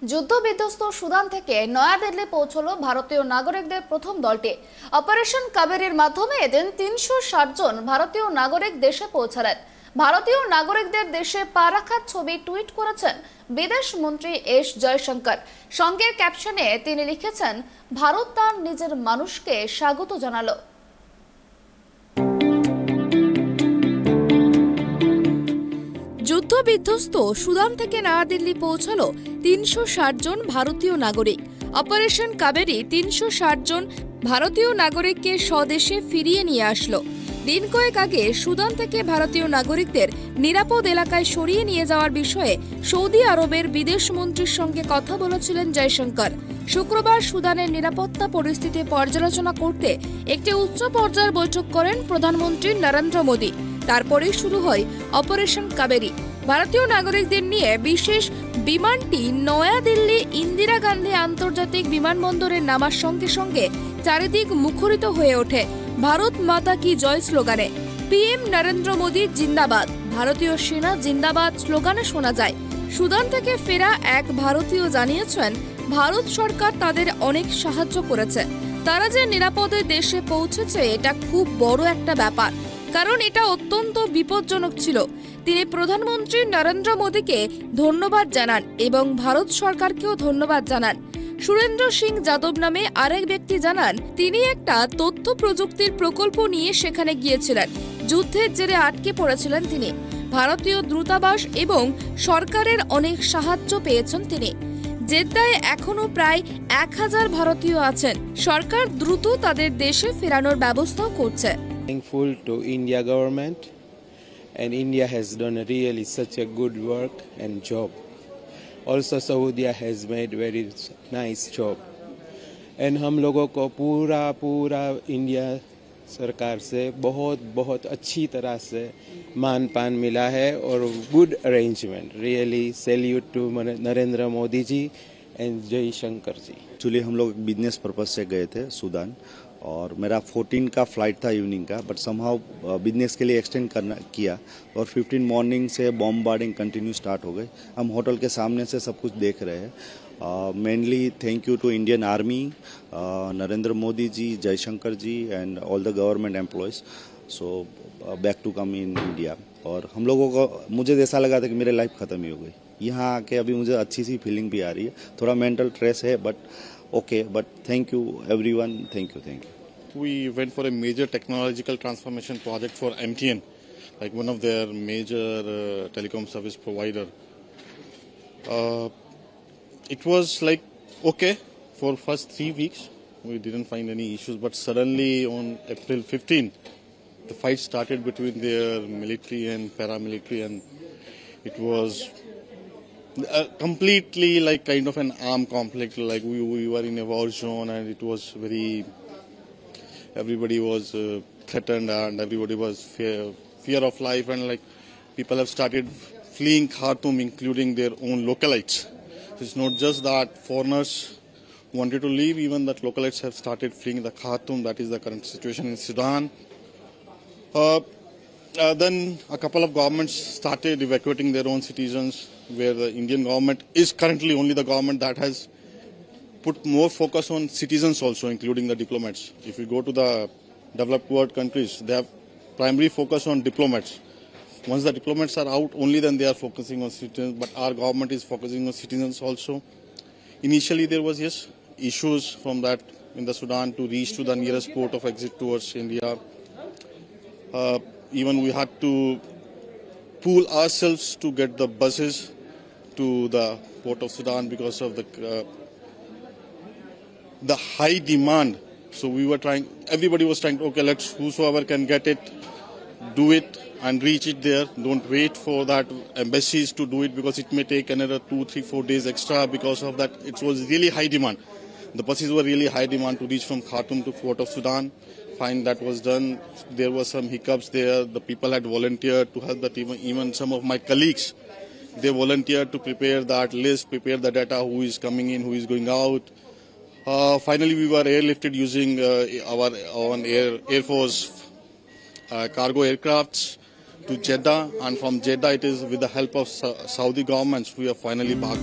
যুদ্ধ বিধ্বস্ত সুদান থেকে নয়াদিল্লি পৌঁছলো ভারতীয় নাগরিকদের প্রথম দলটি। অপারেশন কাবেরীর মাধ্যমে এদিন ৩৬০ জন ভারতীয় নাগরিক দেশে পৌঁছালেন। ভারতীয় নাগরিকদের দেশে পা রাখার ছবি টুইট করেছেন বিদেশ মন্ত্রী এস জয়শঙ্কর। সঙ্গে ক্যাপশনে তিনি লিখেছেন, ভারত তার নিজের মানুষকে স্বাগত জানালো। যুদ্ধ বিধ্বস্ত সুদান থেকে নয়াদিল্লি পৌঁছালো ৩৬০ জন ভারতীয় নাগরিক। অপারেশন কাবেরী ৩৬০ জন ভারতীয় নাগরিককে স্বদেশে ফিরিয়ে নিয়ে আসলো। দিন কয়েক আগে সুদান থেকে ভারতীয় নাগরিকদের নিরাপদ এলাকায় সরিয়ে নিয়ে যাওয়ার বিষয়ে সৌদি আরবের বিদেশ মন্ত্রীর সঙ্গে কথা বলেছিলেন জয়শঙ্কর। শুক্রবার সুদানের নিরাপত্তা পরিস্থিতি পর্যালোচনা করতে একটি উচ্চ পর্যায়ের বৈঠক করেন প্রধানমন্ত্রী নরেন্দ্র মোদী। তারপরেই শুরু হয় অপারেশন কাবেরী। ভারতীয় নাগরিকদের নিয়ে বিশেষ বিমানটি নয়াদিল্লি ইন্দিরা গান্ধী আন্তর্জাতিক বিমানবন্দরে নামার সঙ্গে সঙ্গে চারিদিক মুখরিত হয়ে ওঠে ভারত মাতা কি জয় স্লোগানে। পিএম নরেন্দ্র মোদী জিন্দাবাদ, ভারতীয় সেনা জিন্দাবাদ স্লোগানে শোনা যায়। সুদান থেকে ফেরা এক ভারতীয় জানিয়েছেন, ভারত সরকার তাদের অনেক সাহায্য করেছে। তারা যে নিরাপদে দেশে পৌঁছেছে এটা খুব বড় একটা ব্যাপার, কারণ এটা অত্যন্ত বিপজ্জনক ছিল। তিনি প্রধানমন্ত্রী নরেন্দ্র মোদীকে ধন্যবাদ জানান এবং ভারত সরকারকেও ধন্যবাদ জানান। সুরেন্দ্র সিং যাদব নামে আরেক ব্যক্তি জানান, তিনি একটা তথ্য প্রযুক্তির প্রকল্প নিয়ে সেখানে গিয়েছিলেন। যুদ্ধের জেরে আটকে পড়েছিলেন তিনি। ভারতীয় দূতাবাস এবং সরকারের অনেক সাহায্য পেয়েছেন তিনি। জেদ্দায় এখনো প্রায় 1000 ভারতীয় আছেন। সরকার দ্রুত তাদের দেশে ফেরানোর ব্যবস্থাও করছে। Thankful to India government, and India has done really such a good work and job. Also Saudi has made very nice job, and हम लोगों को पूरा इंडिया सरकार से बहुत अच्छी तरह से मान पान मिला है और good arrangement. Really salute to Narendra Modi ji and Jaishankar ji. Actually हम लोग बिजनेस पर्पज से गए थे सूडान, और मेरा 14 का फ्लाइट था इवनिंग का, बट समहाउ बिजनेस के लिए एक्सटेंड किया और 15 मॉर्निंग से बॉम्बार्डिंग कंटिन्यू स्टार्ट हो गई। हम होटल के सामने से सब कुछ देख रहे हैं। Mainly thank you to Indian army, Narendra Modi ji, Jaishankar ji and all the government employees. So back to come in India. और हम लोगों को, मुझे ऐसा लगा था कि मेरी लाइफ ख़त्म ही हो गई। यहाँ आके अभी मुझे अच्छी सी फीलिंग भी आ रही है। थोड़ा मेंटल स्ट्रेस है, but okay, but thank you everyone, thank you. We went for a major technological transformation project for MTN, like one of their major telecom service provider. It was like okay for first 3 weeks, we didn't find any issues, but suddenly on April 15th, the fight started between their military and paramilitary, and it was completely like kind of an armed conflict. Like we were in a war zone, and it was everybody was threatened, and everybody was fear of life, and like people have started fleeing Khartoum, including their own localites. It's not just that foreigners wanted to leave, even that localites have started fleeing the Khartoum. That is the current situation in Sudan. Then a couple of governments started evacuating their own citizens, where the Indian government is currently only the government that has put more focus on citizens also, including the diplomats. If you go to the developed world countries, they have primary focus on diplomats. Once the diplomats are out, only then they are focusing on citizens, but our government is focusing on citizens also. Initially there was, yes, issues from that in the Sudan to reach to the nearest port of exit towards India. Even we had to pool ourselves to get the buses to the port of Sudan because of the high demand. So we were trying, everybody was trying, okay, let's, whosoever can get it, do it and reach it there. Don't wait for that embassies to do it, because it may take another 2, 3, 4 days extra. Because of that, it was really high demand. The buses were really high demand to reach from Khartoum to port of Sudan. Fine, that was done. There were some hiccups there. The people had volunteered to help the team. Even some of my colleagues, they volunteered to prepare that list, prepare the data, who is coming in, who is going out. Finally, we were airlifted using our own Air Force cargo aircrafts to Jeddah, and from Jeddah it is with the help of Saudi governments we are finally back.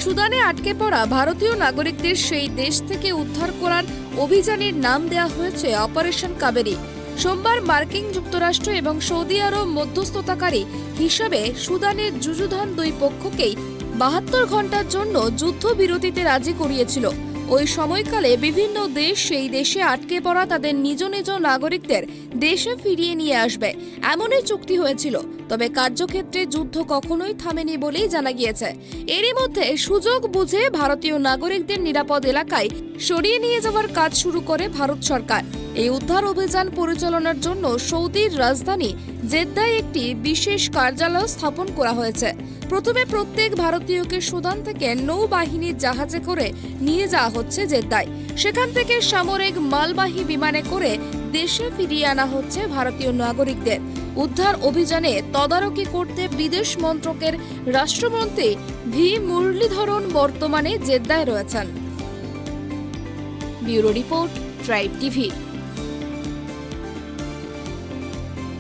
সুদানে আটকে পড়া ভারতীয় নাগরিকদের সেই দেশ থেকে উদ্ধার করার অভিযানের নাম দেওয়া হয়েছে অপারেশন কাবেরী। সোমবার মার্কিন যুক্তরাষ্ট্র এবং সৌদি আরব মধ্যস্থতাকারী হিসাবে সুদানের যুযুধান দুই পক্ষকেই 72 ঘন্টার জন্য যুদ্ধবিরতিতে রাজি করিয়েছিল। ওই সময়কালে বিভিন্ন দেশ সেই দেশে আটকে পড়া তাদের নিজ নিজ নাগরিকদের দেশে ফিরিয়ে নিয়ে আসবে এমনই চুক্তি হয়েছিল। তবে কার্যক্ষেত্রে যুদ্ধ কখনোই থামেনি বলেই জানা গিয়েছে। এরই মধ্যে সুযোগ বুঝে ভারতীয় নাগরিকদের নিরাপদ এলাকায় সরিয়ে নিয়ে যাওয়ার কাজ শুরু করে ভারত সরকার। এই উদ্ধার অভিযান পরিচালনার জন্য সৌদির রাজধানী জেদ্দায় একটি বিশেষ কার্যালয় স্থাপন করা হয়েছে। প্রথমে প্রত্যেক ভারতীয়কে সুদান থেকে নৌবাহিনীর জাহাজে করে নিয়ে যাওয়া হচ্ছে জেদ্দায়। সেখান থেকে সামরিক মালবাহী বিমানে করে দেশে ফিরিয়ে আনা হচ্ছে ভারতীয় নাগরিকদের। উদ্ধার অভিযানে তদারকি করতে বিদেশ মন্ত্রকের রাষ্ট্রমন্ত্রী ভি মুরলীধরন বর্তমানে জেদ্দায় রয়েছেন। Bureau report, tribe TV.